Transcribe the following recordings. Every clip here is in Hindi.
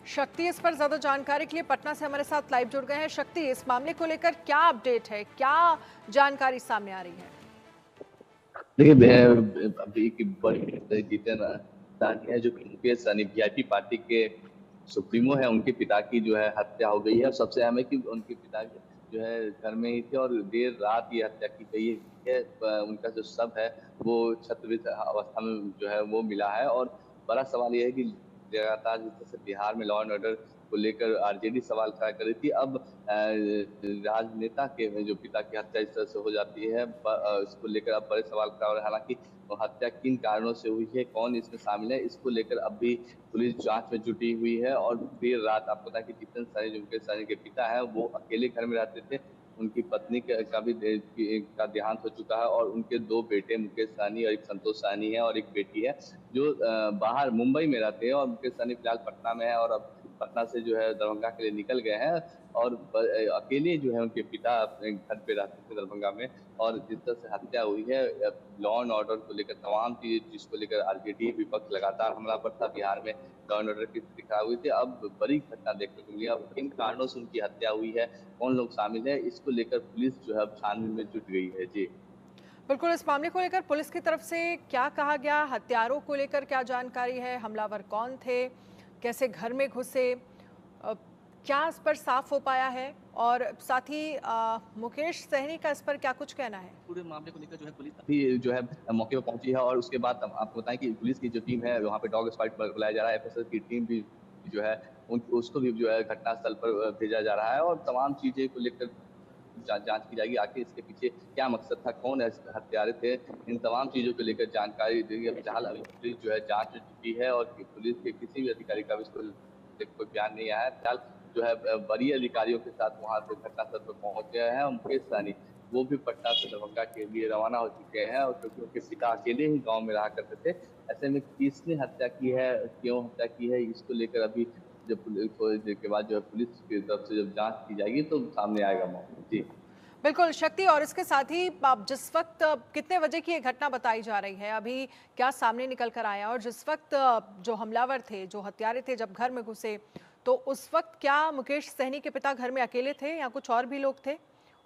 शक्ति इस पर ज्यादा जानकारी के लिए पटना से हमारे साथ लाइव जुड़ गए हैं। शक्ति, इस मामले को लेकर क्या अपडेट है, क्या जानकारी सामने आ रही है? देखिए अभी की बड़ी जितेन साहनी है जो कि मुकेश सहनी वीआईपी पार्टी के सुप्रीमो है। उनके पिता की जो है हत्या हो गई है और सबसे अहम है कि उनके पिता जो है घर में ही थे और देर रात ये हत्या की गई है। उनका जो शव है वो छत अवस्था में जो है वो मिला है। और बड़ा सवाल यह है कि लगातार जिस तरह से बिहार में लॉ एंड ऑर्डर को लेकर आरजेडी सवाल खड़ा कर रही थी, अब राजनेता के जो पिता की हत्या इस तरह से हो जाती है, इसको लेकर अब बड़े सवाल खड़ा हो रहे हैं। हालांकि वो हत्या किन कारणों से हुई है, कौन इसमें शामिल है, इसको लेकर अब भी पुलिस जांच में जुटी हुई है। और देर रात आपको पता है कि जितेंद्र सहनी जो मुकेश सहनी के पिता है वो अकेले घर में रहते थे। उनकी पत्नी का भी का देहांत हो चुका है और उनके दो बेटे मुकेश सहनी और एक संतोष सहनी है और एक बेटी है जो बाहर मुंबई में रहते हैं। और मुकेश सहनी फिलहाल पटना में है और अब पटना से जो है दरभंगा के लिए निकल गए हैं। और अकेले जो है उनके पिता अपने घर पे रहते थे दरभंगा में। और जिस तरह से हत्या हुई है, लॉ एंड ऑर्डर को लेकर तमाम चीज जिसको लेकर आरजेडी विपक्ष लगातार हमलावर था बिहार में, लॉ एंड ऑर्डर की स्थिति खराब हुई थी। अब बड़ी घटना देखने को मिली। अब किन कारणों से उनकी हत्या हुई है, कौन लोग शामिल है, इसको लेकर पुलिस जो है अब छानबीन में जुट गई है। जी बिल्कुल, इस मामले को लेकर पुलिस की तरफ से क्या कहा गया, हत्यारों को लेकर क्या जानकारी है, हमलावर कौन थे, कैसे घर में घुसे, अ, क्या इस पर साफ हो पाया है? और साथ ही मुकेश सहनी का इस पर क्या कुछ कहना है? पूरे मामले को लेकर जो है पुलिस अभी जो है मौके पर पहुंची है। और उसके बाद आपको बताएं कि पुलिस की जो टीम है वहाँ पे डॉग स्क्वाड बुलाया जा रहा है। एफएसएल की टीम भी जो है उसको भी जो है घटनास्थल पर भेजा जा रहा है। और तमाम चीजें को लेकर जांच की जाएगी, आखिर इसके पीछे क्या मकसद था, कौन हत्यारे थे, इन तमाम चीजों को लेकर जानकारी देगी। अब फिलहाल अभी पुलिस जो है जांच में जुटी है और पुलिस के किसी भी अधिकारी का भी इसको लेकर कोई बयान नहीं आया है। फिलहाल जो है वरीय अधिकारियों के साथ वहां पे घटनास्थल पर पहुंच गए हैं। और मुकेश सहनी वो भी पटना से दरभंगा के लिए रवाना हो चुके हैं। और क्योंकि उनके पिता अकेले ही गांव में रहा करते थे, ऐसे में किसने हत्या की है, क्यों हत्या की है, इसको लेकर अभी जब पुलिस थोड़ी देर के बाद जो है पुलिस की तरफ से जब जांच की जाएगी तो सामने आएगा मामला। जी बिल्कुल शक्ति, और इसके साथ ही आप जिस वक्त कितने बजे की ये घटना बताई जा रही है, अभी क्या सामने निकल कर आया? और जिस वक्त जो हमलावर थे, जो हत्यारे थे, जब घर में घुसे, तो उस वक्त क्या मुकेश सहनी के पिता घर में अकेले थे या कुछ और भी लोग थे?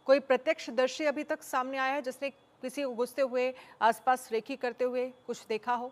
कोई प्रत्यक्षदर्शी अभी तक सामने आया है जिसने किसी को घुसते हुए, आसपास रेकी करते हुए कुछ देखा हो?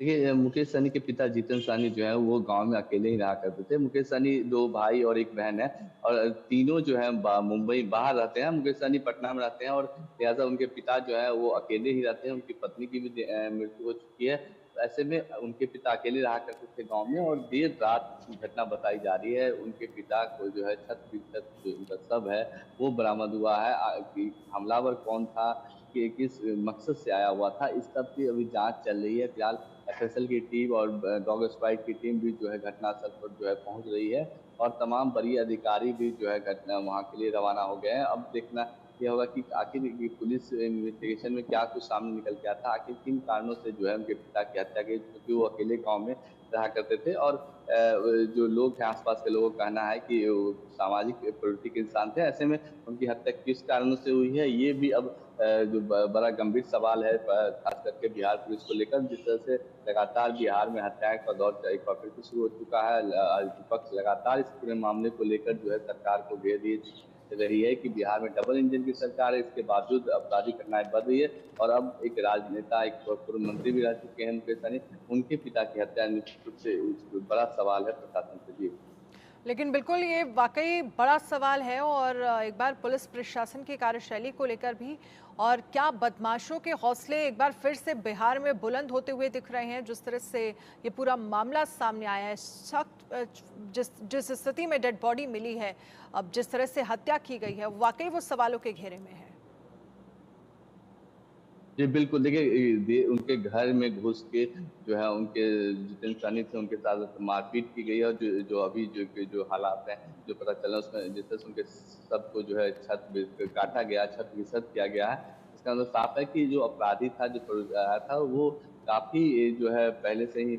देखिए, मुकेश सहनी के पिता जितेंद्र सहनी जो है वो गांव में अकेले ही रहा करते थे। मुकेश सहनी दो भाई और एक बहन है और तीनों जो है मुंबई बाहर रहते हैं। मुकेश सहनी पटना में रहते हैं और लिहाजा उनके पिता जो है वो अकेले ही रहते हैं। उनकी पत्नी की भी मृत्यु हो चुकी है। तो ऐसे में उनके पिता अकेले रहा करते थे गांव में। और देर रात की घटना बताई जा रही है, उनके पिता को जो है छत जो उनका शव है वो बरामद हुआ है। कि हमलावर कौन था, कि किस मकसद से आया हुआ था, इस सब की अभी जांच चल रही है। फिलहाल एफएसएल की टीम और डॉग स्क्वाड की टीम भी जो है घटनास्थल पर जो है पहुंच रही है। और तमाम वरीय अधिकारी भी जो है घटना वहां के लिए रवाना हो गए हैं। अब देखना यह होगा कि आखिर ये पुलिस इन्वेस्टिगेशन में क्या कुछ सामने निकल के आता, आखिर किन कारणों से जो है उनके पिता की हत्या की, क्योंकि वो अकेले गांव में रहा करते थे। और जो लोग हैं आसपास के लोगों का कहना है कि वो सामाजिक प्रवृत्ति के इंसान थे। ऐसे में उनकी हत्या किस कारणों से हुई है, ये भी अब जो बड़ा गंभीर सवाल है, खास करके बिहार पुलिस को लेकर। जिस तरह से लगातार बिहार में हत्याएं का दौर एक बार फिर से शुरू हो चुका है, विपक्ष लगातार इस पूरे मामले को लेकर जो है सरकार को घेर रही है कि बिहार में डबल इंजन की सरकार है, इसके बावजूद अपराधी घटनाएं बढ़ रही है। और अब एक राजनेता, एक पूर्व मंत्री भी रह चुके हैं मुकेश सहनी, उनके पिता की हत्या निश्चित रूप से बड़ा सवाल है प्रशासन से। जी लेकिन बिल्कुल ये वाकई बड़ा सवाल है, और एक बार पुलिस प्रशासन की कार्यशैली को लेकर भी, और क्या बदमाशों के हौसले एक बार फिर से बिहार में बुलंद होते हुए दिख रहे हैं। जिस तरह से ये पूरा मामला सामने आया है, सख्त जिस जिस स्थिति में डेड बॉडी मिली है, अब जिस तरह से हत्या की गई है, वाकई वो सवालों के घेरे में है। जी बिल्कुल, देखिए उनके घर में घुस के जो है उनके जितेंद्र सहनी थे उनके साथ मारपीट की गई है। और जो अभी जो हालात हैं जो पता चला उसमें जिस तरह से उनके सबको जो है काटा गया, छत विसर्जित किया गया है। इसका मतलब साफ है कि जो अपराधी था, जो आया था, वो काफी जो है पहले से ही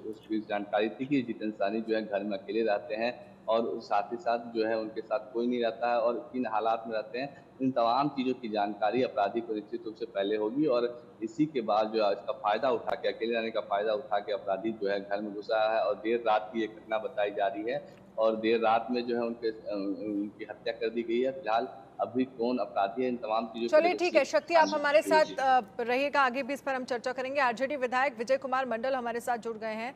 उसकी जानकारी थी कि जितेंद्र सहनी जो है घर में अकेले रहते हैं और साथ ही साथ जो है उनके साथ कोई नहीं रहता है और किन हालात में रहते हैं, इन तमाम चीजों की जानकारी अपराधी को निश्चित रूप से पहले होगी और इसी के बाद जो है इसका फायदा उठा के, अकेले रहने का फायदा उठा के अपराधी जो है घर में घुसा है और देर रात की ये घटना बताई जा रही है और देर रात में जो है उनकी हत्या कर दी गई है। फिलहाल अभी कौन अपराधी है इन तमाम चीजों को चलिए ठीक है, शक्ति आप हमारे साथ जी। रहिएगा, आगे भी इस पर हम चर्चा करेंगे। आरजेडी विधायक विजय कुमार मंडल हमारे साथ जुड़ गए हैं।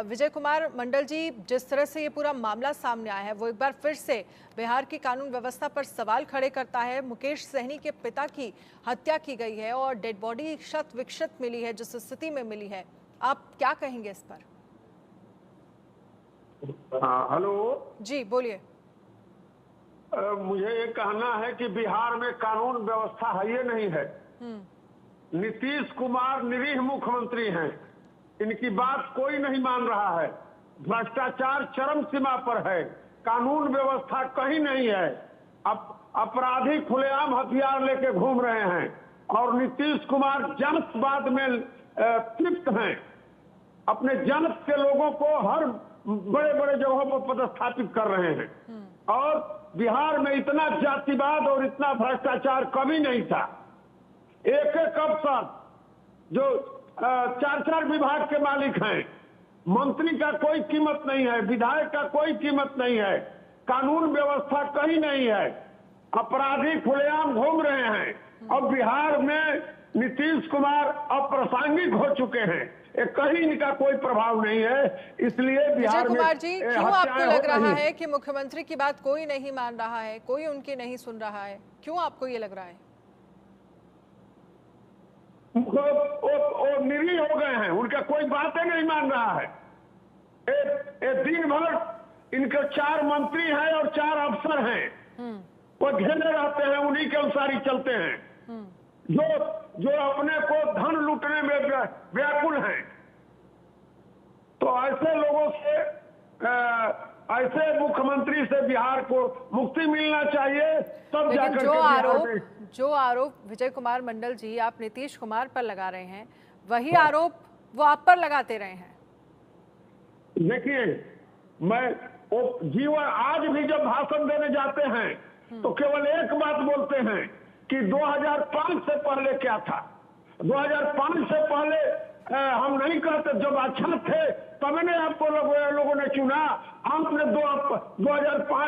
विजय कुमार मंडल जी, जिस तरह से ये पूरा मामला सामने आया है वो एक बार फिर से बिहार की कानून व्यवस्था पर सवाल खड़े करता है। मुकेश सहनी के पिता की हत्या की गई है और डेड बॉडी क्षत विक्षत मिली है, जिस स्थिति में मिली है, आप क्या कहेंगे इस पर? हाँ, हेलो। जी बोलिए। मुझे ये कहना है कि बिहार में कानून व्यवस्था है ये नहीं है। नीतीश कुमार निरीह मुख्यमंत्री हैं, इनकी बात कोई नहीं मान रहा है। भ्रष्टाचार चरम सीमा पर है, कानून व्यवस्था कहीं नहीं है। अपराधी खुलेआम हथियार लेके घूम रहे हैं और नीतीश कुमार जनतवाद में तृप्त हैं। अपने जनत के लोगों को हर बड़े बड़े जगहों पर पदस्थापित कर रहे हैं और बिहार में इतना जातिवाद और इतना भ्रष्टाचार कभी नहीं था। एक एक अफसर जो 4-4 विभाग के मालिक हैं, मंत्री का कोई कीमत नहीं है, विधायक का कोई कीमत नहीं है, कानून व्यवस्था कहीं नहीं है, अपराधी खुलेआम घूम रहे हैं और बिहार में नीतीश कुमार अप्रासंगिक हो चुके हैं। कहीं इनका कोई प्रभाव नहीं है, इसलिए विजय कुमार जी, क्यों आपको लग रहा है कि मुख्यमंत्री की बात कोई नहीं मान रहा है, कोई उनकी नहीं सुन रहा है? क्यों आपको ये लग रहा है? वो निरीह हो गए हैं, उनका कोई बातें नहीं मान रहा है। दिन भर इनके 4 मंत्री हैं और 4 अफसर हैं, वो घेरे रहते हैं, उन्हीं के अनुसार ही चलते हैं। जो अपने को धन लूटने में व्याकुल हैं। तो ऐसे लोगों से, ऐसे मुख्यमंत्री से बिहार को मुक्ति मिलना चाहिए, तब जाकर जो आरोप विजय कुमार मंडल जी आप नीतीश कुमार पर लगा रहे हैं, वही आरोप वो आप पर लगाते रहे हैं। देखिए, मैं जीवन आज भी जब भाषण देने जाते हैं तो केवल एक बात बोलते हैं कि 2005 से पहले क्या था। 2005 से पहले हम नहीं कहते, जब अच्छा थे तब ने आपको लोगों ने चुना। आपने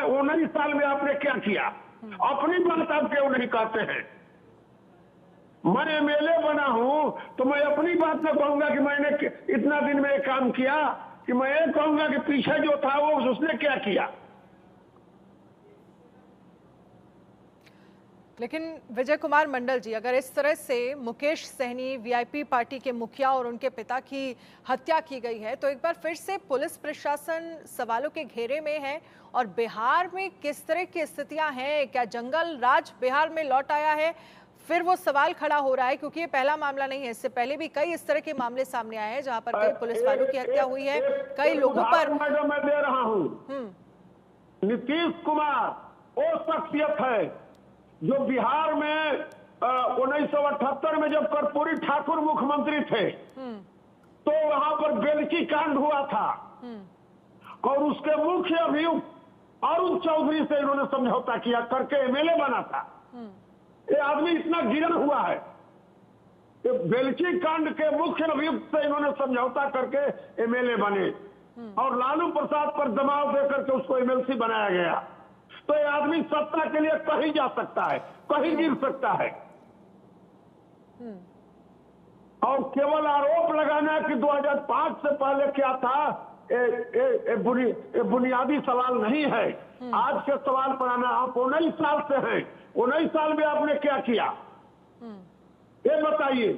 19 साल में आपने क्या किया? अपनी बात आप क्यों नहीं कहते हैं? मैं एमएलए बना हूं तो मैं अपनी बात में कहूंगा कि मैंने इतना दिन में काम किया, कि मैं ये कहूंगा कि पीछे जो था वो उसने क्या किया। लेकिन विजय कुमार मंडल जी, अगर इस तरह से मुकेश सहनी वीआईपी पार्टी के मुखिया और उनके पिता की हत्या की गई है, तो एक बार फिर से पुलिस प्रशासन सवालों के घेरे में है। और बिहार में किस तरह की स्थितियां हैं? क्या जंगल राज बिहार में लौट आया है? फिर वो सवाल खड़ा हो रहा है, क्योंकि ये पहला मामला नहीं है, इससे पहले भी कई इस तरह के मामले सामने आए हैं जहां पर कई पुलिस वालों की हत्या हुई है, कई लोगों पर। मैं दे रहा हूं, नीतीश कुमार वो शख्सियत है जो बिहार में 1978 में जब कर्पूरी ठाकुर मुख्यमंत्री थे तो वहां पर बेलची कांड हुआ था और उसके मुख्य अभियुक्त अरुण चौधरी से इन्होंने समझौता किया करके एमएलए बना था। ये आदमी इतना गिरा हुआ है, बेलची कांड के मुख्य अभियुक्त से इन्होंने समझौता करके एमएलए बने और लालू प्रसाद पर दबाव देकर के उसको एमएलसी बनाया गया। तो ये आदमी सत्ता के लिए कहीं जा सकता है, कहीं गिर सकता है। और केवल आरोप लगाना है कि 2005 से पहले क्या था, बुनियादी सवाल नहीं है। आज के सवाल पर आना, आप 19 साल से हैं, 19 साल में आपने क्या किया ये बताइए।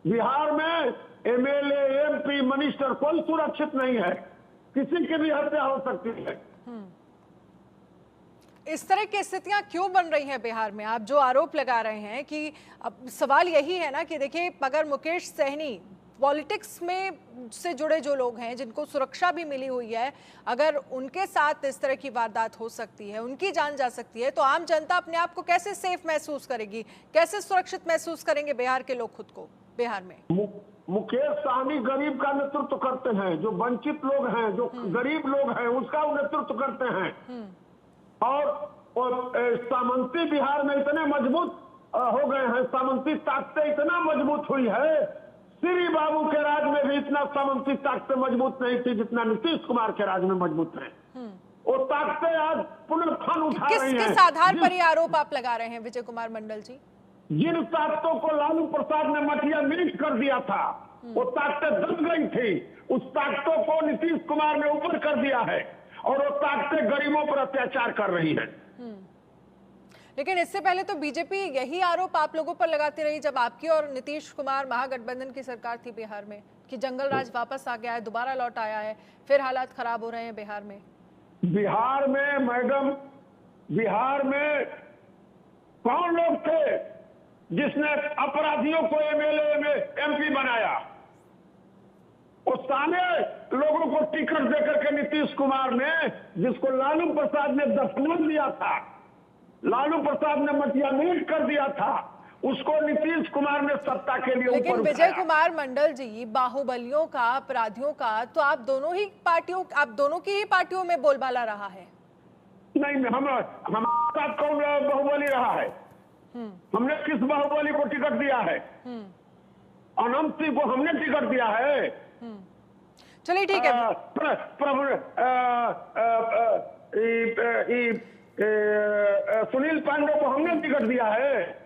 बिहार में एमएलए, एमपी, मिनिस्टर कोई सुरक्षित नहीं है, किसी की भी हत्या हो सकती है। इस तरह की स्थितियां क्यों बन रही हैं बिहार में? आप जो आरोप लगा रहे हैं कि अब सवाल यही है ना कि देखिए, अगर मुकेश सहनी पॉलिटिक्स में से जुड़े जो लोग हैं जिनको सुरक्षा भी मिली हुई है, अगर उनके साथ इस तरह की वारदात हो सकती है, उनकी जान जा सकती है, तो आम जनता अपने आप को कैसे सेफ महसूस करेगी, कैसे सुरक्षित महसूस करेंगे बिहार के लोग खुद को? बिहार में? मुकेश सहनी गरीब का नेतृत्व करते हैं, जो वंचित लोग हैं, जो गरीब लोग हैं, उसका वो नेतृत्व करते हैं। और सामंती बिहार में इतने मजबूत हो गए हैं, सामंती ताकतें इतना मजबूत हुई है, श्री बाबू के राज में भी इतना सामंती ताकतें मजबूत नहीं थी जितना नीतीश कुमार के राज में मजबूत है। वो ताकतें आज पुनर्फन उठा रही हैं। किस आधार पर ये आरोप आप लगा रहे हैं विजय कुमार मंडल जी? जिन ताकतों को लालू प्रसाद ने मटिया मीट कर दिया था, वो ताकतें दब गई थी, उस ताकतों को नीतीश कुमार ने ऊपर कर दिया है और वो ताकतें गरीबों पर अत्याचार कर रही है। लेकिन इससे पहले तो बीजेपी यही आरोप आप लोगों पर लगाती रही जब आपकी और नीतीश कुमार महागठबंधन की सरकार थी बिहार में, कि जंगल राज वापस आ गया है, दोबारा लौट आया है, फिर हालात खराब हो रहे हैं बिहार में। बिहार में मैडम, बिहार में कौन लोग थे जिसने अपराधियों को एमएलए में एमपी बनाया? वो सारे लोगों को टिकट देकर के नीतीश कुमार ने, जिसको लालू प्रसाद ने दफना दिया था, लालू प्रसाद ने मटियामीट कर दिया था, उसको नीतीश कुमार ने सत्ता के लिए लेकिन ऊपर विजय उठाया। कुमार मंडल जी, बाहुबलियों का, अपराधियों का तो आप दोनों की ही पार्टियों में बोलबाला रहा है। नहीं, हमारे साथ कौन बाहुबली रहा है? हमने किस बाहुबली को टिकट दिया है? अनंत सिंह को हमने टिकट दिया है। चलिए ठीक है। सुनील पांडे को हमने टिकट दिया है।